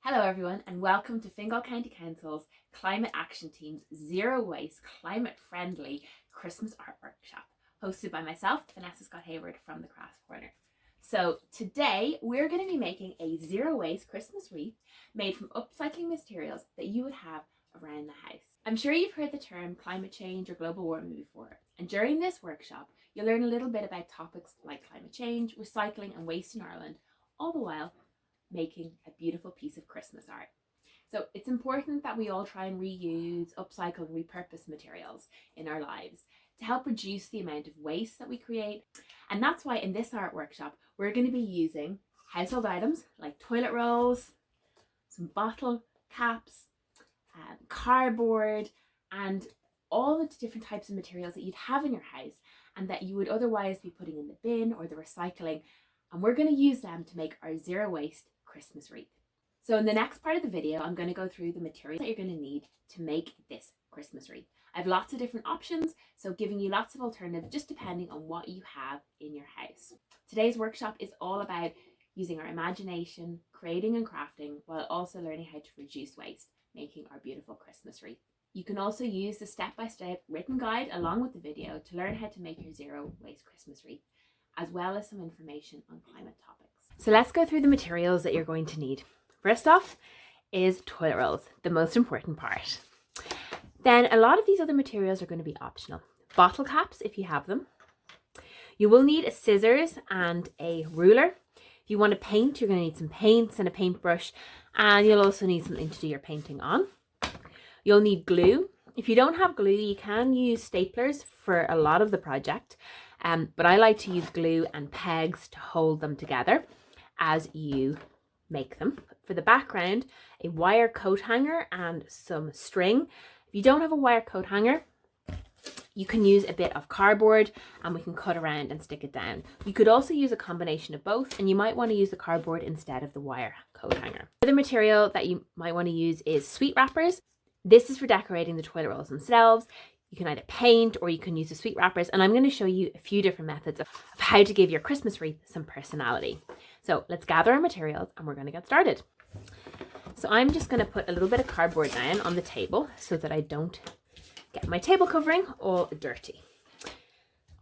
Hello everyone and welcome to Fingal County Council's Climate Action Team's Zero Waste Climate Friendly Christmas Art Workshop, hosted by myself, Vanessa Scott Hayward from the Crafts Corner. So today we're going to be making a zero waste Christmas wreath made from upcycling materials that you would have around the house. I'm sure you've heard the term climate change or global warming before, and during this workshop you'll learn a little bit about topics like climate change, recycling and waste in Ireland, all the while making a beautiful piece of Christmas art. So it's important that we all try and reuse, upcycle and repurpose materials in our lives to help reduce the amount of waste that we create. And that's why in this art workshop we're going to be using household items like toilet rolls, some bottle caps, cardboard, and all the different types of materials that you'd have in your house and that you would otherwise be putting in the bin or the recycling. And we're going to use them to make our zero waste Christmas wreath. So in the next part of the video, I'm going to go through the materials that you're going to need to make this Christmas wreath. I have lots of different options, so giving you lots of alternatives just depending on what you have in your house. Today's workshop is all about using our imagination, creating and crafting, while also learning how to reduce waste, making our beautiful Christmas wreath. You can also use the step-by-step written guide along with the video to learn how to make your zero waste Christmas wreath, as well as some information on climate topics. So let's go through the materials that you're going to need. First off is toilet rolls, the most important part. Then a lot of these other materials are going to be optional. Bottle caps, if you have them. You will need a scissors and a ruler. If you want to paint, you're going to need some paints and a paintbrush, and you'll also need something to do your painting on. You'll need glue. If you don't have glue, you can use staplers for a lot of the project, but I like to use glue and pegs to hold them together as you make them. For the background, a wire coat hanger and some string. If you don't have a wire coat hanger, you can use a bit of cardboard and we can cut around and stick it down. You could also use a combination of both, and you might want to use the cardboard instead of the wire coat hanger. The other material that you might want to use is sweet wrappers. This is for decorating the toilet rolls themselves. You can either paint or you can use the sweet wrappers, and I'm going to show you a few different methods of how to give your Christmas wreath some personality. So let's gather our materials and we're going to get started. So I'm just going to put a little bit of cardboard down on the table so that I don't get my table covering all dirty.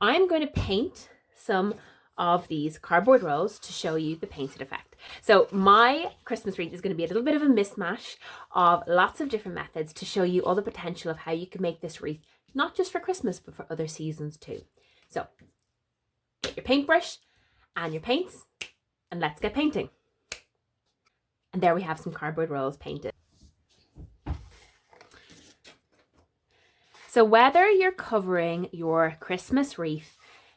I'm going to paint some of these cardboard rolls to show you the painted effect. So my Christmas wreath is going to be a little bit of a mismatch of lots of different methods to show you all the potential of how you can make this wreath, not just for Christmas, but for other seasons too. So get your paintbrush and your paints and let's get painting. And there we have some cardboard rolls painted. So whether you're covering your Christmas wreath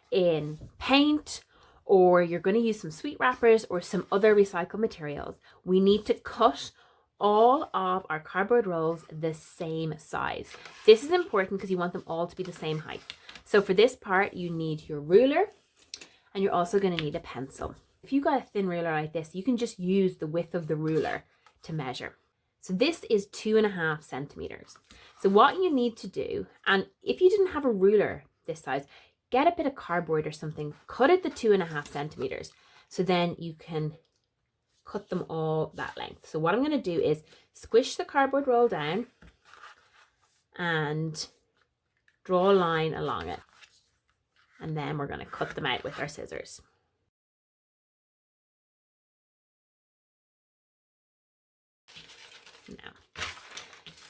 in paint or you're going to use some sweet wrappers or some other recycled materials, we need to cut all of our cardboard rolls the same size. This is important because you want them all to be the same height. So for this part, you need your ruler and you're also going to need a pencil. If you've got a thin ruler like this, you can just use the width of the ruler to measure. So this is 2.5 centimeters. So what you need to do, and if you didn't have a ruler this size, get a bit of cardboard or something, cut it to 2.5 centimeters. So then you can cut them all that length. So what I'm going to do is squish the cardboard roll down and draw a line along it. And then we're going to cut them out with our scissors. Now,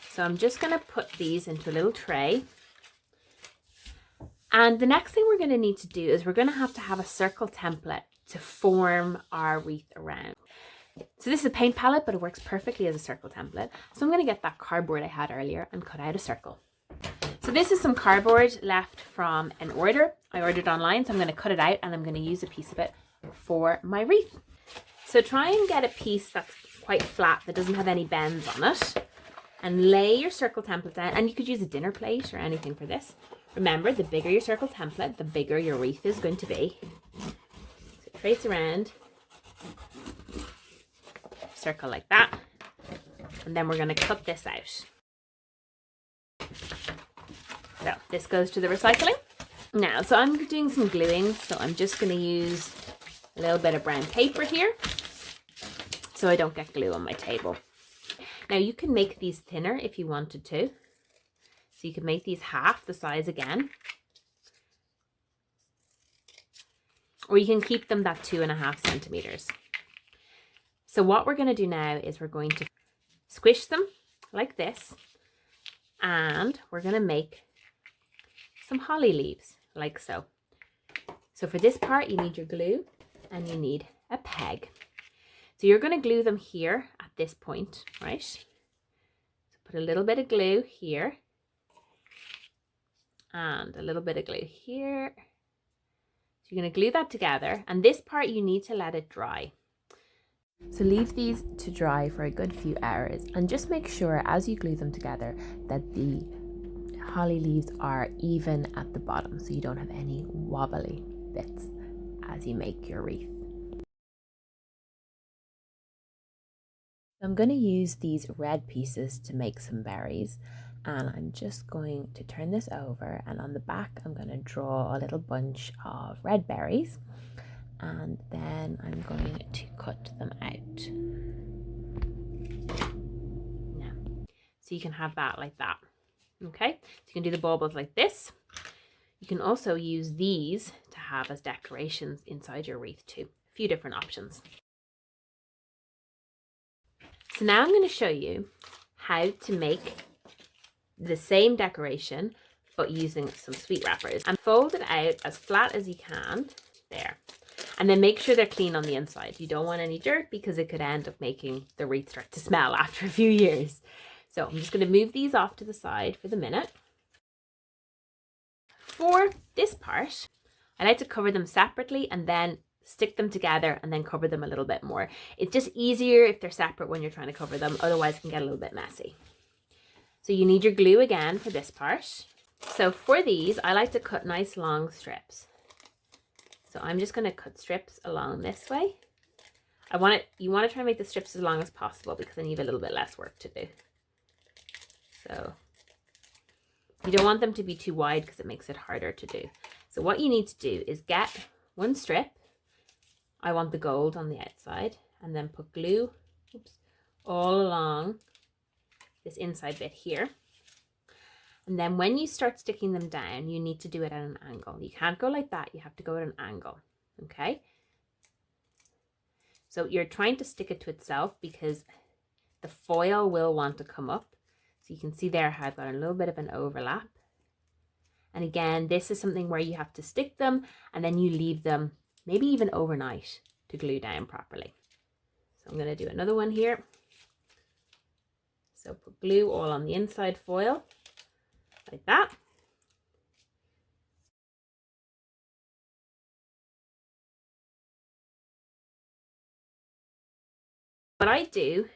so I'm just going to put these into a little tray. And the next thing we're going to need to do is we're going to have a circle template to form our wreath around. So this is a paint palette, but it works perfectly as a circle template. So I'm going to get that cardboard I had earlier and cut out a circle. So this is some cardboard left from an order I ordered online. So I'm going to cut it out and I'm going to use a piece of it for my wreath. So try and get a piece that's quite flat, that doesn't have any bends on it, and lay your circle template down. And you could use a dinner plate or anything for this. Remember, the bigger your circle template, the bigger your wreath is going to be. So trace around, circle like that, and then we're going to cut this out. So this goes to the recycling. Now, so I'm doing some gluing, so I'm just going to use a little bit of brown paper here. So so I don't get glue on my table. Now you can make these thinner if you wanted to. So you can make these half the size again. Or you can keep them that 2.5 centimeters. So what we're going to do now is we're going to squish them like this. And we're going to make some holly leaves like so. So for this part, you need your glue and you need a peg. So you're going to glue them here at this point, right? So put a little bit of glue here and a little bit of glue here. So you're going to glue that together, and this part you need to let it dry. So leave these to dry for a good few hours, and just make sure as you glue them together that the holly leaves are even at the bottom so you don't have any wobbly bits as you make your wreath. I'm going to use these red pieces to make some berries, and I'm just going to turn this over, and on the back I'm going to draw a little bunch of red berries, and then I'm going to cut them out. Yeah. So you can have that like that. Okay, so you can do the baubles like this. You can also use these to have as decorations inside your wreath too. A few different options. So now I'm going to show you how to make the same decoration but using some sweet wrappers, and fold it out as flat as you can there, and then make sure they're clean on the inside. You don't want any dirt because it could end up making the wreath start to smell after a few years. So I'm just going to move these off to the side for the minute. For this part, I like to cover them separately and then stick them together and then cover them a little bit more. It's just easier if they're separate when you're trying to cover them, otherwise it can get a little bit messy. So you need your glue again for this part. So for these, I like to cut nice long strips. So I'm just going to cut strips along this way. You want to try and make the strips as long as possible because then you have a little bit less work to do. So you don't want them to be too wide because it makes it harder to do. So what you need to do is get one strip. I want the gold on the outside, and then put glue all along this inside bit here. And then when you start sticking them down, you need to do it at an angle. You can't go like that. You have to go at an angle. Okay. So you're trying to stick it to itself because the foil will want to come up. So you can see there how I've got a little bit of an overlap. And again, this is something where you have to stick them and then you leave them maybe even overnight to glue down properly. So I'm going to do another one here. So put glue all on the inside foil like that. What I do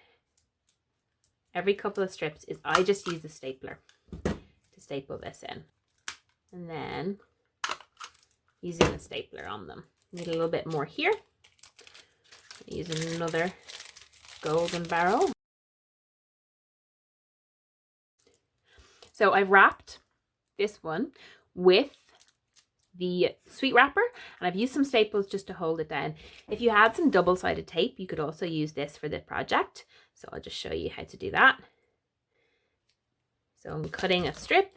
every couple of strips is I just use a stapler to staple this in, and then using a stapler on them. Need a little bit more here. Using another golden barrel. So I wrapped this one with the sweet wrapper, and I've used some staples just to hold it down. If you had some double-sided tape, you could also use this for the project. So I'll just show you how to do that. So I'm cutting a strip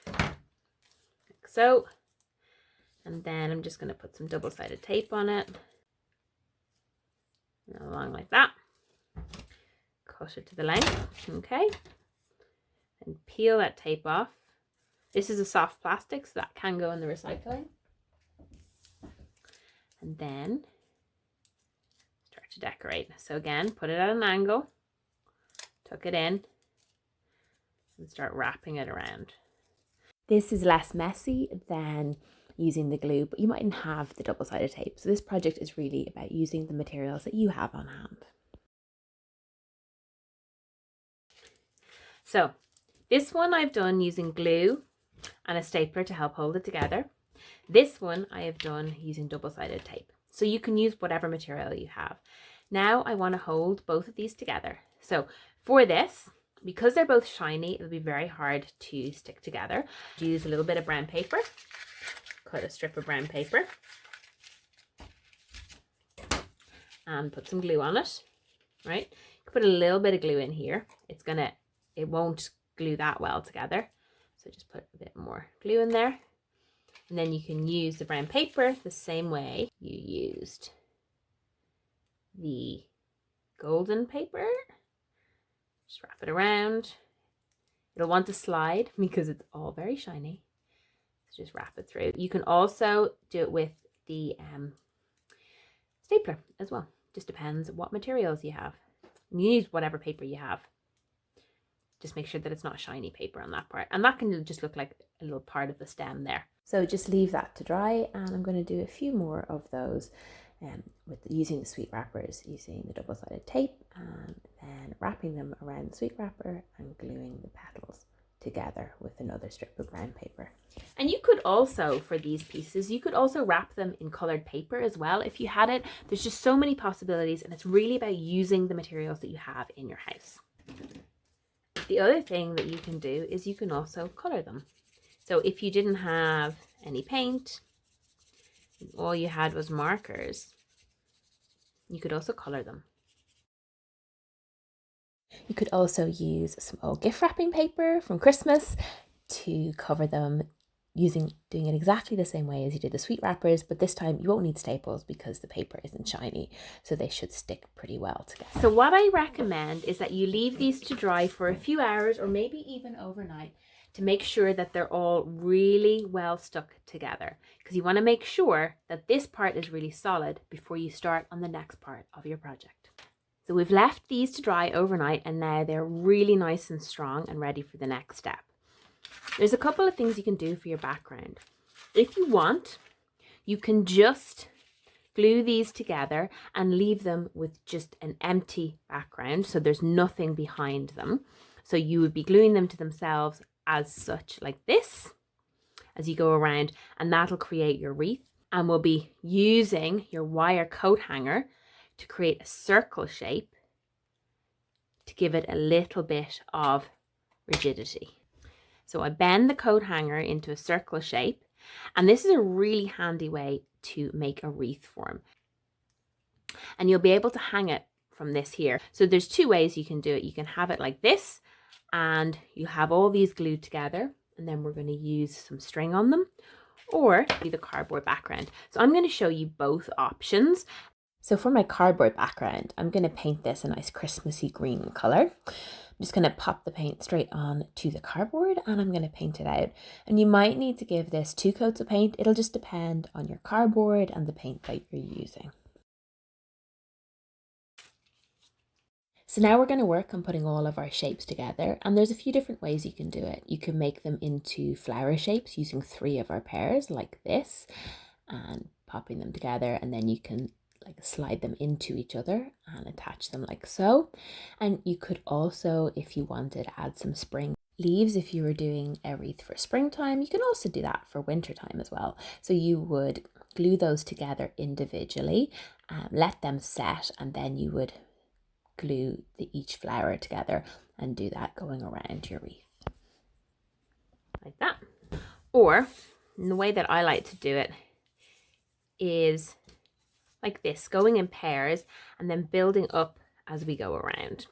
like so, and then I'm just going to put some double-sided tape on it, and along like that. Cut it to the length, okay, and peel that tape off. This is a soft plastic, so that can go in the recycling. And then start to decorate. So again, put it at an angle, tuck it in, and start wrapping it around. This is less messy than using the glue, but you mightn't have the double-sided tape. So this project is really about using the materials that you have on hand. So this one I've done using glue and a stapler to help hold it together. This one I have done using double-sided tape. So you can use whatever material you have. Now I want to hold both of these together. So for this, because they're both shiny, it'll be very hard to stick together. Use a little bit of brown paper. Cut a strip of brown paper. and put some glue on it, right? You can put a little bit of glue in here. It won't glue that well together. So just put a bit more glue in there. And then you can use the brown paper the same way you used the golden paper. Just wrap it around. It'll want to slide because it's all very shiny. So just wrap it through. You can also do it with the stapler as well. Just depends what materials you have. You use whatever paper you have. Just make sure that it's not shiny paper on that part. And that can just look like a little part of the stem there. So just leave that to dry, and I'm going to do a few more of those with using the sweet wrappers, using the double-sided tape, and then wrapping them around the sweet wrapper and gluing the petals together with another strip of brown paper. And you could also, for these pieces, you could also wrap them in colored paper as well if you had it. There's just so many possibilities, and it's really about using the materials that you have in your house. The other thing that you can do is you can also color them. So if you didn't have any paint, all you had was markers, you could also color them. You could also use some old gift wrapping paper from Christmas to cover them, doing it exactly the same way as you did the sweet wrappers, but this time you won't need staples because the paper isn't shiny, so they should stick pretty well together. So what I recommend is that you leave these to dry for a few hours or maybe even overnight to make sure that they're all really well stuck together, because you want to make sure that this part is really solid before you start on the next part of your project. So we've left these to dry overnight, and now they're really nice and strong and ready for the next step. There's a couple of things you can do for your background. If you want, you can just glue these together and leave them with just an empty background, so there's nothing behind them. So you would be gluing them to themselves as such, like this, as you go around, and that'll create your wreath. And we'll be using your wire coat hanger to create a circle shape to give it a little bit of rigidity. So I bend the coat hanger into a circle shape, and this is a really handy way to make a wreath form. And you'll be able to hang it from this here. So there's two ways you can do it. You can have it like this, and you have all these glued together, and then we're going to use some string on them, or do the cardboard background. So I'm going to show you both options. So for my cardboard background, I'm going to paint this a nice Christmassy green color. I'm just going to pop the paint straight on to the cardboard, and I'm going to paint it out. And you might need to give this 2 coats of paint. It'll just depend on your cardboard and the paint that you're using. So now we're going to work on putting all of our shapes together, and there's a few different ways you can do it. You can make them into flower shapes using 3 of our pairs like this, and popping them together, and then you can slide them into each other and attach them like so. And you could also, if you wanted, add some spring leaves. If you were doing a wreath for springtime, you can also do that for wintertime as well. So you would glue those together individually, let them set, and then you would glue each flower together and do that going around your wreath like that. Or the way that I like to do it is like this, going in pairs and then building up as we go around.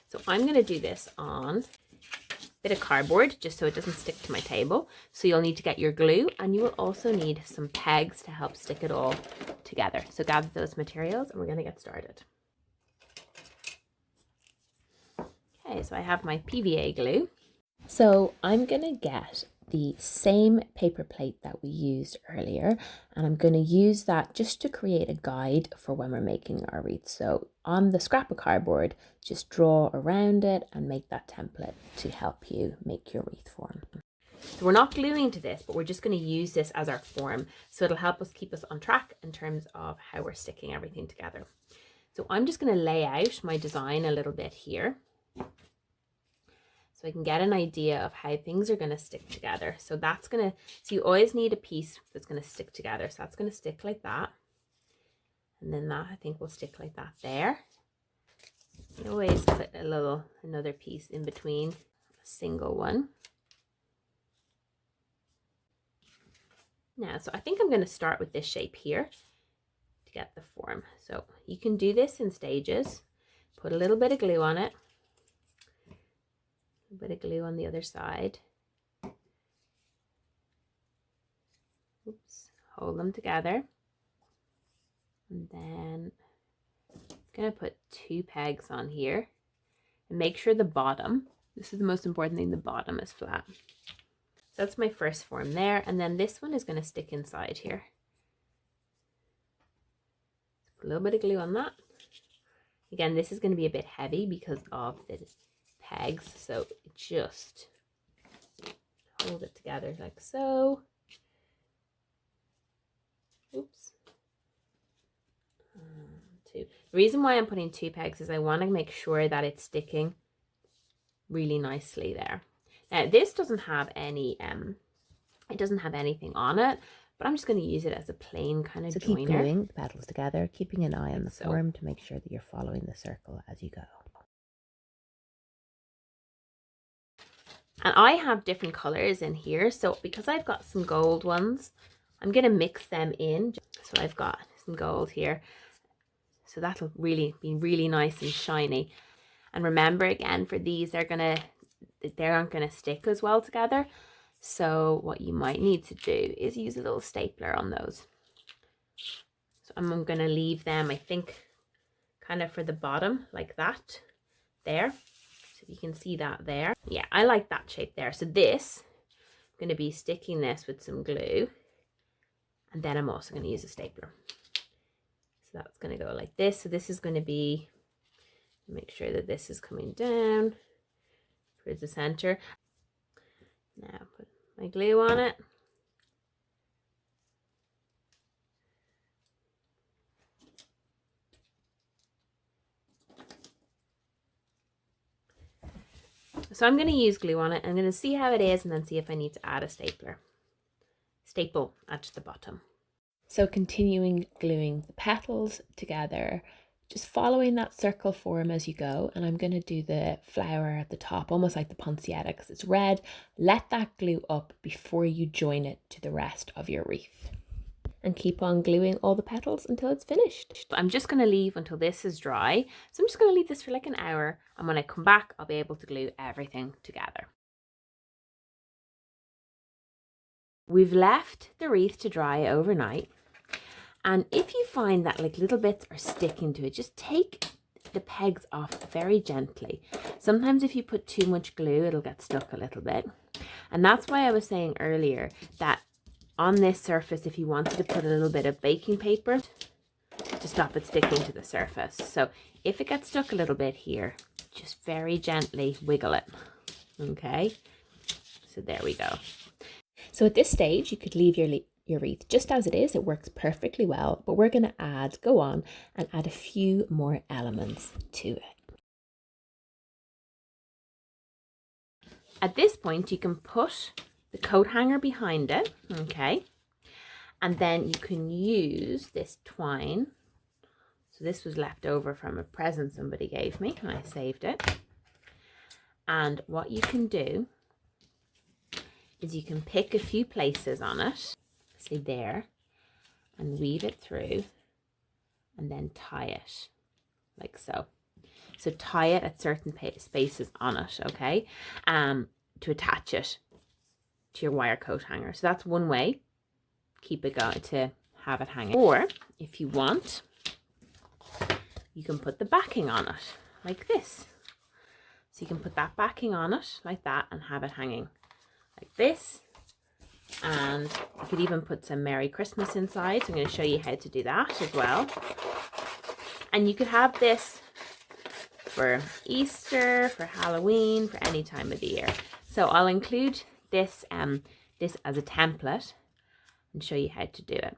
So I'm going to do this on a bit of cardboard just so it doesn't stick to my table. So you'll need to get your glue, and you will also need some pegs to help stick it all together. So gather those materials and we're going to get started. Okay, so I have my PVA glue. So I'm going to get the same paper plate that we used earlier, and I'm going to use that just to create a guide for when we're making our wreath. So on the scrap of cardboard, just draw around it and make that template to help you make your wreath form. So we're not gluing to this, but we're just going to use this as our form, so it'll help us keep us on track in terms of how we're sticking everything together. So I'm just going to lay out my design a little bit here, so I can get an idea of how things are going to stick together. So you always need a piece that's going to stick together. So that's going to stick like that. And then that, I think, will stick like that there. You always put another piece in between, a single one. Now, so I think I'm going to start with this shape here to get the form. So you can do this in stages. Put a little bit of glue on it. A bit of glue on the other side. Oops. Hold them together. And then I'm going to put 2 pegs on here. And make sure the bottom, this is the most important thing, the bottom is flat. So that's my first form there. And then this one is going to stick inside here. Put a little bit of glue on that. Again, this is going to be a bit heavy because of the pegs. So just hold it together like so. Oops. 2. The reason why I'm putting 2 pegs is I want to make sure that it's sticking really nicely there. Now this doesn't have any it doesn't have anything on it, but I'm just going to use it as a plain kind of joiner. Keep gluing the petals together, keeping an eye on the form to make sure that you're following the circle as you go. And I have different colors in here, so because I've got some gold ones, I'm going to mix them in. So I've got some gold here, so that'll really be really nice and shiny. And remember, again, for these, they aren't going to stick as well together. So what you might need to do is use a little stapler on those. So I'm going to leave them, I think, kind of for the bottom like that there. So you can see that there. Yeah, I like that shape there. So this, I'm going to be sticking this with some glue. And then I'm also going to use a stapler. So that's going to go like this. So this is going to be, make sure that this is coming down towards the center. Now put my glue on it. So I'm going to use glue on it. I'm going to see how it is and then see if I need to add a staple at the bottom. So continuing gluing the petals together, just following that circle form as you go. And I'm going to do the flower at the top, almost like the poinsettia, because it's red. Let that glue up before you join it to the rest of your wreath. And keep on gluing all the petals until it's finished. I'm just going to leave until this is dry. So I'm just going to leave this for like an hour. And when I come back, I'll be able to glue everything together. We've left the wreath to dry overnight. And if you find that like little bits are sticking to it, just take the pegs off very gently. Sometimes if you put too much glue, it'll get stuck a little bit. And that's why I was saying earlier that on this surface, if you wanted to put a little bit of baking paper to stop it sticking to the surface. So if it gets stuck a little bit here, just very gently wiggle it. Okay, so there we go. So at this stage, you could leave your wreath just as it is. It works perfectly well, but we're going to go on and add a few more elements to it. At this point, you can put the coat hanger behind it, okay? And then you can use this twine. So this was left over from a present somebody gave me, and I saved it. And what you can do is you can pick a few places on it, say there, and weave it through, and then tie it like so. So tie it at certain spaces on it, okay? To attach it to your wire coat hanger. So that's one way. Keep it going to have it hanging. Or if you want, you can put the backing on it like this. So you can put that backing on it like that and have it hanging like this. And you could even put some Merry Christmas inside. So I'm going to show you how to do that as well. And you could have this for Easter, for Halloween, for any time of the year. So I'll include this as a template and show you how to do it.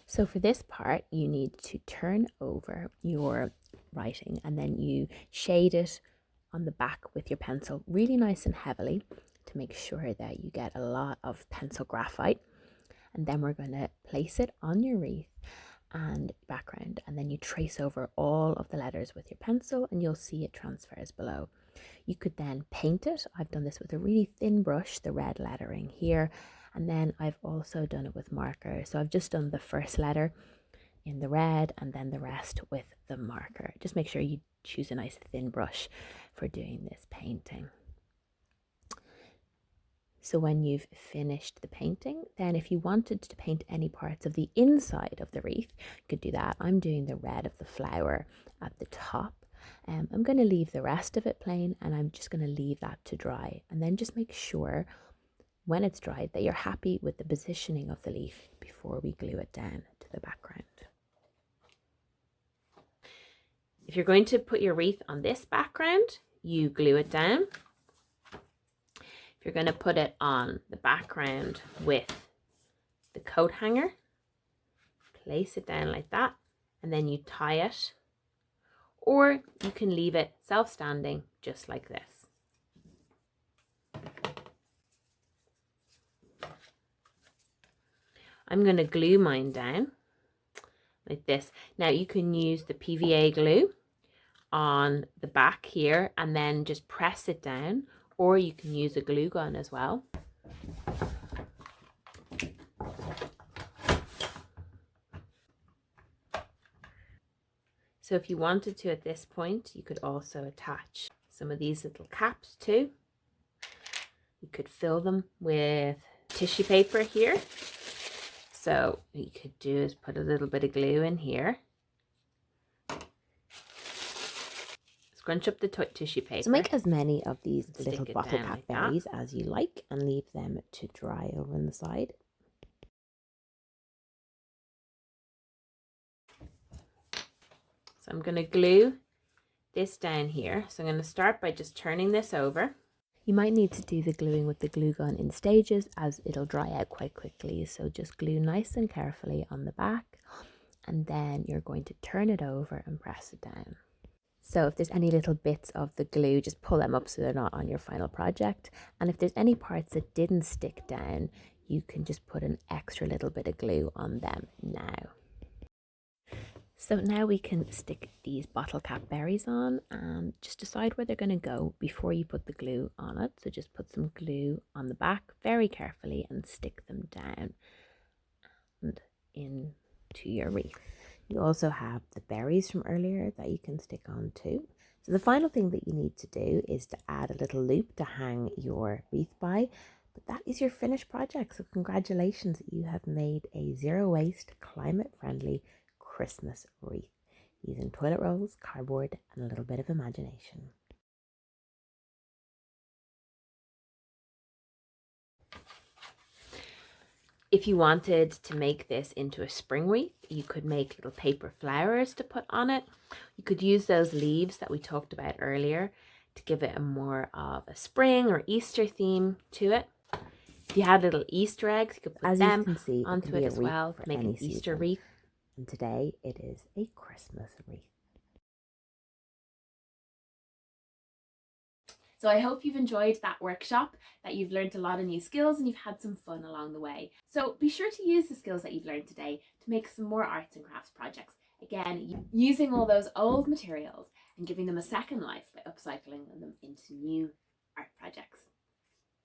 So for this part, you need to turn over your writing and then you shade it on the back with your pencil really nice and heavily to make sure that you get a lot of pencil graphite. And then we're going to place it on your wreath and background, and then you trace over all of the letters with your pencil and you'll see it transfers below. You could then paint it. I've done this with a really thin brush, the red lettering here, and then I've also done it with marker. So I've just done the first letter in the red and then the rest with the marker. Just make sure you choose a nice thin brush for doing this painting. So when you've finished the painting, then if you wanted to paint any parts of the inside of the wreath, you could do that. I'm doing the red of the flower at the top. I'm going to leave the rest of it plain, and I'm just going to leave that to dry. And then just make sure when it's dried that you're happy with the positioning of the leaf before we glue it down to the background. If you're going to put your wreath on this background, you glue it down. If you're going to put it on the background with the coat hanger, place it down like that, and then you tie it, or you can leave it self-standing just like this. I'm going to glue mine down like this. Now you can use the PVA glue on the back here and then just press it down, or you can use a glue gun as well. So if you wanted to at this point, you could also attach some of these little caps too. You could fill them with tissue paper here. So what you could do is put a little bit of glue in here. Scrunch up the tissue paper. So make as many of these little bottle cap berries as you like and leave them to dry over on the side. So I'm going to glue this down here. So I'm going to start by just turning this over. You might need to do the gluing with the glue gun in stages as it'll dry out quite quickly. So just glue nice and carefully on the back, and then you're going to turn it over and press it down. So if there's any little bits of the glue, just pull them up so they're not on your final project. And if there's any parts that didn't stick down, you can just put an extra little bit of glue on them now. So now we can stick these bottle cap berries on and just decide where they're going to go before you put the glue on it. So just put some glue on the back very carefully and stick them down and into your wreath. You also have the berries from earlier that you can stick on too. So the final thing that you need to do is to add a little loop to hang your wreath by. But that is your finished project. So congratulations, you have made a zero waste, climate friendly Christmas wreath using toilet rolls, cardboard, and a little bit of imagination. If you wanted to make this into a spring wreath, you could make little paper flowers to put on it. You could use those leaves that we talked about earlier to give it a more of a spring or Easter theme to it. If you had little Easter eggs, you could put them onto it as well to make an Easter wreath. And today it is a Christmas wreath. So I hope you've enjoyed that workshop, that you've learned a lot of new skills and you've had some fun along the way. So be sure to use the skills that you've learned today to make some more arts and crafts projects. Again, using all those old materials and giving them a second life by upcycling them into new art projects.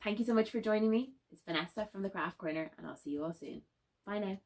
Thank you so much for joining me. It's Vanessa from the Craft Corner, and I'll see you all soon. Bye now.